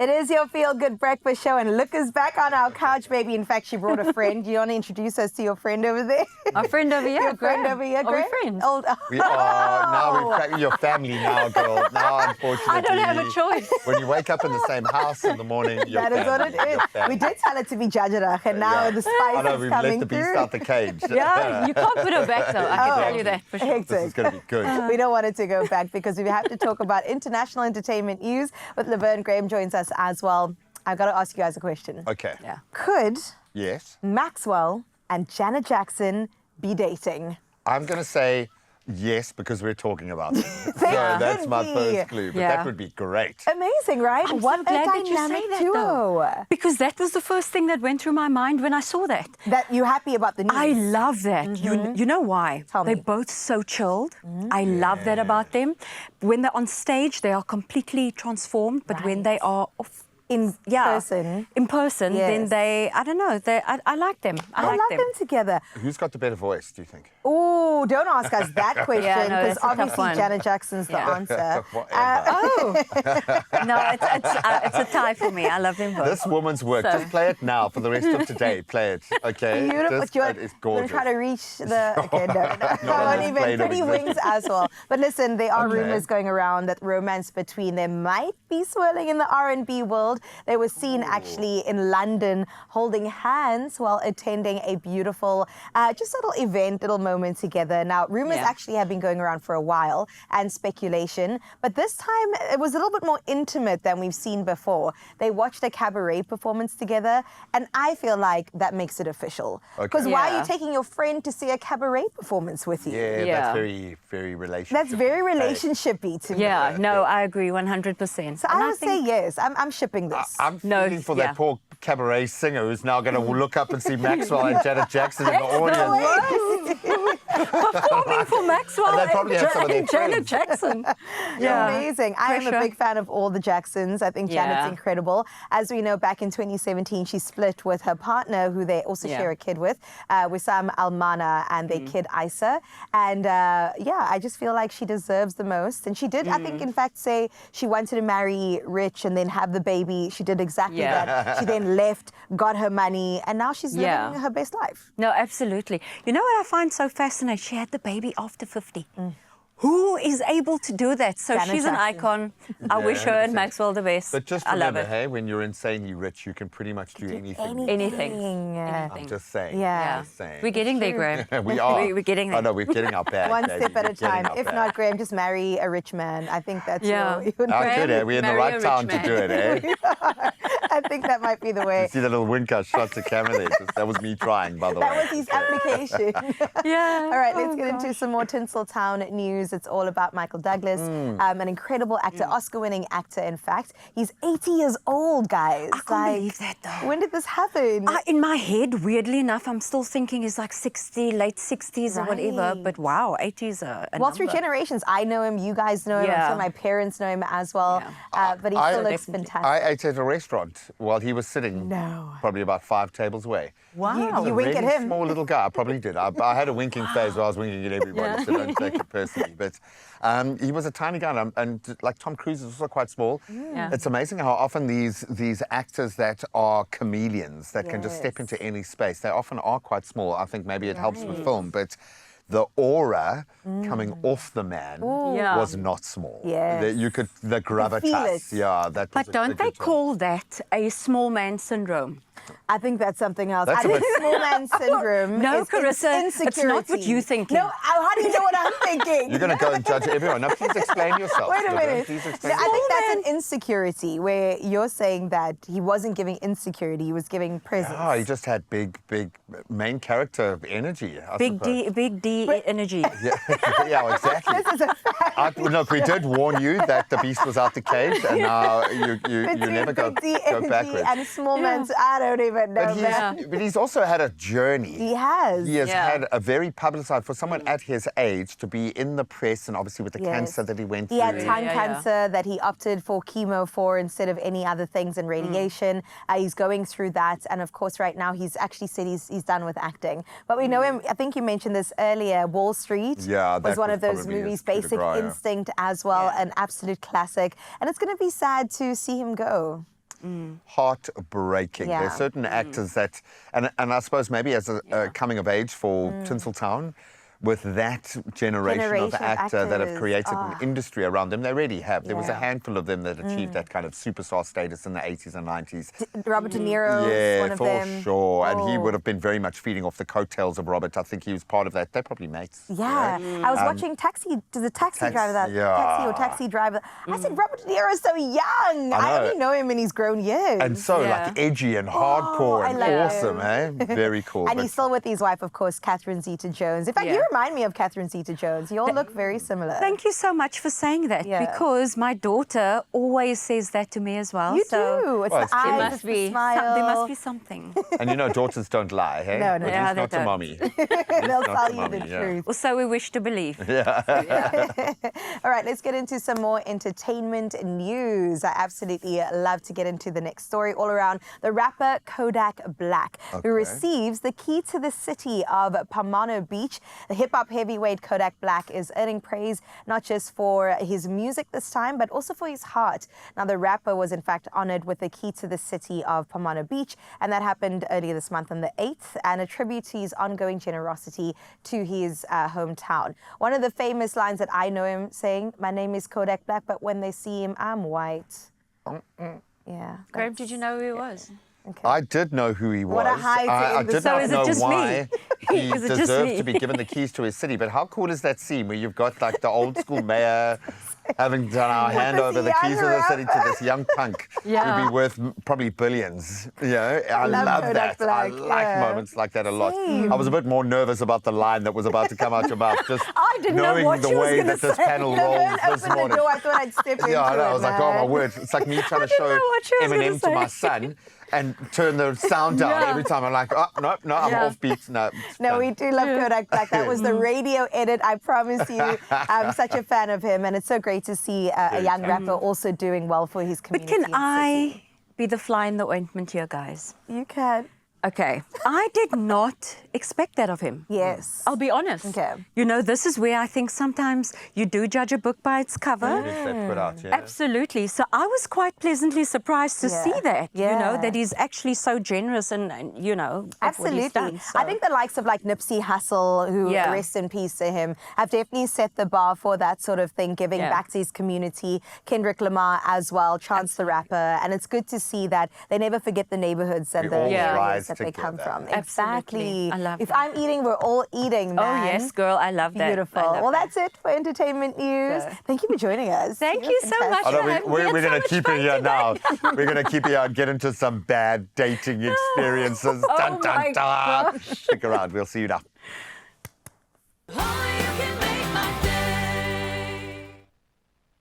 It is your Feel Good Breakfast Show, and Look is back on our couch, baby. In fact, she brought a friend. Do you want to introduce us to your friend over there? Our friend over here, Your friend over here, Graham? Are we friends? We are now. Your family now, girl. Now, unfortunately, I don't have a choice. When you wake up in the same house in the morning, that is what it is. We did tell her to be Jajarach, and now the spice I know, is we've coming let the beast through. out the cage. Yeah, you can't put her back though. I can tell you that for sure. Hectic. This is going to be good. We don't want it to go back because we have to talk about international entertainment news with Larvene. Graham joins us as well. I've got to ask you guys a question. Okay. Yeah. Could Yes. Maxwell and Janet Jackson be dating? I'm going to say yes because we're talking about it. So Yeah. that's my Could first be. clue. But Yeah. that would be great. Amazing, right? I'm What so a glad that you dynamic say that, duo. though. Because that was the first thing that went through my mind when I saw that. That you're happy about the news. I love that. You know why? Tell me. They're both so chilled. I love that about them. When they're on stage, they are completely transformed. But when they are off in person. in person, Yes. then they, I don't know, I like them. I like love them. them together. Who's got the better voice, do you think? Oh, don't ask us that question Yeah, no, because that's a tough obviously one. Janet Jackson's the Yeah. answer. Whatever. No, it's a tie for me. I love them both. This woman's work. So- Just play it now for the rest of today. Play it, okay? Beautiful. Just, Do you want, it's you want gorgeous. to try to reach the... Okay, no. Not I on won't this even. plane of Pretty existence. wings as well. But listen, there are Okay. rumors going around that romance between them might be swirling in the R&B world. They were seen actually in London holding hands while attending a beautiful, just little event, little moment together. Now, rumors actually have been going around for a while and speculation, but this time it was a little bit more intimate than we've seen before. They watched a cabaret performance together, and I feel like that makes it official. Because why are you taking your friend to see a cabaret performance with you? Yeah, Yeah. that's very, very relationship. That's very relationship-y to me. Yeah, no, I agree 100%. So I would say yes. I'm shipping this. I'm No, feeling for yeah. that poor cabaret singer who's now going to look up and see Maxwell and Janet Jackson in the audience. Performing for Maxwell And they probably have some of their and Janet friends. Jackson. Amazing. I am a Pressure. big fan of all the Jacksons. I think Janet's Yeah. incredible. As we know, back in 2017, she split with her partner, who they also share a kid with, Wissam Almana, and their kid Isa. And I just feel like she deserves the most. And she did, I think, in fact, say she wanted to marry rich and then have the baby. She did exactly that. She then left, got her money, and now she's living her best life. No, absolutely. You know what I find so fascinating? She had the baby after 50. Who is able to do that? So Janet she's an Jackson. icon. I wish her and 100%. Maxwell the best. But just I love remember, it. hey, when you're insanely rich, you can pretty much do anything. Anything. I'm just saying. Yeah. Just saying. We're getting there, Graham. We are. We're getting there. Oh, no, we're getting our bag. One baby. step at We're a getting time. our If bag. not, Graham, just marry a rich man. I think that's Yeah. your Oh, good, eh? We're in the Marry a right rich town to man. do it, eh? I think that might be the way. See the little winker shot to camera there? That was me trying, by the way. That was his application. Yeah. All right, let's get into some more Tinseltown news. It's all about Michael Douglas, an incredible actor, Oscar-winning actor, in fact. He's 80 years old, guys. I can't believe that, though. When did this happen? In my head, weirdly enough, I'm still thinking he's like 60, late 60s or whatever. But wow, 80s are a Well, through number. generations. I know him, you guys know him, I'm Yeah. sure my parents know him as well. Yeah. But he I- still looks Definitely. fantastic. I ate at a restaurant while he was sitting probably about 5 tables away. Wow. You wink at Really him. small little guy. I probably did. I had a winking phase where I was winking at everybody, so don't take it personally. But he was a tiny guy, and like Tom Cruise is also quite small. Yeah. It's amazing how often these actors that are chameleons that can just step into any space, they often are quite small. I think maybe it helps with film, but the aura coming off the man Yeah. was not small. Yes. The gravitas. it. Yeah, that. But was don't a they good job. call that a small man syndrome? I think that's something else. That's I think a bit- small man syndrome No, is Carissa, insecurity. it's not what you're thinking. No, how do you know what I'm thinking? You're going to go and judge everyone. Now, please explain yourself. Wait a Larvene. minute. Please No, explain. I think that's an insecurity where you're saying that he wasn't giving insecurity, he was giving presence. Oh, he just had big main character energy. I Big suppose. D energy. Yeah, exactly. This is a fact. Look, we did warn you that the beast was out the cage, and now you Between never go big D energy backwards. and small man's, I don't even know, man. But he's also had a journey. He has. He has Yeah. had a very publicized, for someone at his age to be in the press, and obviously with the cancer that he went He through. had tongue Yeah. cancer that he opted for chemo for instead of any other things and radiation. He's going through that. And of course, right now, he's actually said he's done with acting. But we know him, I think you mentioned this earlier, Wall Street Yeah, was that one was of those probably his movies, coup de Basic grace, yeah. Instinct as well, an absolute classic. And it's going to be sad to see him go. heartbreaking. Yeah. There's certain actors that, and I suppose maybe as a coming of age for Tinseltown, with that generation of actor that have actors. created an industry around them, they really have. There was a Yeah. handful of them that achieved that kind of superstar status in the 80s and 90s. Robert De Niro, Yeah, one of for them. sure. And he Oh. would have been very much feeding off the coattails of Robert. I think he was part of that. They're probably mates. you Yeah, know? I was watching Taxi. Does a taxi driver that? yeah. Taxi or Taxi driver. I said Robert De Niro is so young. I know. only know him in his grown years. And so Yeah. like edgy and hardcore I and love awesome, eh? Very cool. and But he's still with his wife, of course, Catherine Zeta-Jones. In fact, Yeah. you remind me of Catherine Zeta-Jones. You all look very similar. Thank you so much for saying that, Yeah. because my daughter always says that to me as well. You so do. It's Well, the it's true. eyes, Must it's the be smile. there must be something. and you know, daughters don't lie, hey? No, no. At Yeah, least they not to don't. mommy. They'll not tell to you mommy, the yeah. truth. Or so we wish to believe. All right, let's get into some more entertainment news. I absolutely love to get into the next story all around the rapper Kodak Black, Okay. who receives the key to the city of Palmano Beach. The hip-hop heavyweight Kodak Black is earning praise not just for his music this time, but also for his heart. Now, the rapper was in fact honored with the key to the city of Palmano Beach, and that happened earlier this month on the 8th, and a tribute to his ongoing generosity to his hometown. One of the famous lines that I know him saying, "My name is Kodak Black, but when they see him, I'm white." Yeah. Graham, did you know who he was? Okay. I did know who he was. What a high to I end the did So not is it know just me? why he Is it just deserved me? to be given the keys to his city. But how cool is that scene where you've got like the old school mayor having done our hand this over the keys of young the city to this young punk Yeah. who'd be worth probably billions. You know, I love love Kodak that. I Black, like yeah. moments like that a lot. Same. I was a bit more nervous about the line that was about to come out your mouth. Just I didn't know knowing what the she was way gonna that this say. panel Laverne rolls this opened the morning. door. I thought I'd step into Yeah, I know. it, I was like, oh my man. word. It's like me trying to didn't show know what she was gonna Eminem to say. my son and turn the sound down Yeah. every time. I'm like, oh, no, I'm Yeah. off beat. No, it's No, done. we do love Kodak Black. That was the radio edit, I promise you. I'm such a fan of him, and it's so great to see a young rapper also doing well for his But community. can I be the fly in the ointment here, guys? You can. Okay, I did not expect that of him. Yes. I'll be honest. Okay. You know, this is where I think sometimes you do judge a book by its cover. It is that put out, yeah. Absolutely. So I was quite pleasantly surprised to Yeah. see that, you know, Yeah. that he's actually so generous and you know, of what he's Absolutely. done. So- I think the likes of like Nipsey Hussle, who Yeah. rest in peace to him, have definitely set the bar for that sort of thing, giving Yeah. back to his community. Kendrick Lamar as well, Chance the Rapper. And it's good to see that they never forget the neighborhoods and We the all areas rise that they come together. from. Absolutely. Exactly. I love if that. I'm eating, we're all eating, man. Oh, yes, girl. I love that. Beautiful. I love Well, that. that's it for entertainment news. So- Thank you for joining us. Thank You're you so much. fantastic. Oh, no, Yeah, we we're had going so to much keep fun it here today. now. We're going to keep it here and get into some bad dating experiences. Oh Dun, dun, my dun. Stick around. We'll see you now.